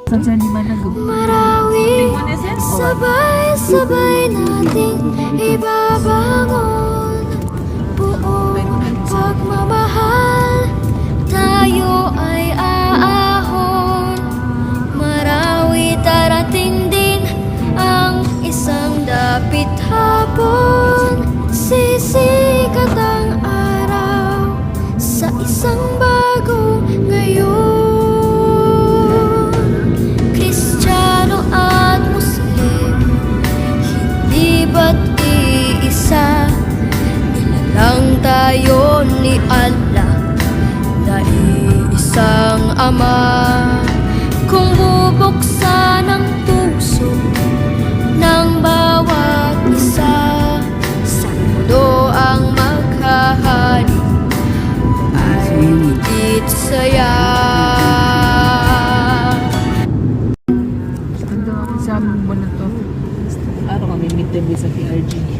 Sa dyan di man nag- Marawi, sabay-sabay nating ibabangon buong pagmamahal. Tayo ay aahon. Marawi, darating din ang isang dapit hapon. Sisikat ang araw sa isang bagong ngayon. Kristiyano at Muslim, hindi ba't iisa? Nilalang tayo ni Allah na iisang Ama. Kung bubuksan ang puso ng bawat isa, sa mundo ang maghahari ay higit saya. Ang sa aming buwan na to. Araw kami midterm sa PRG.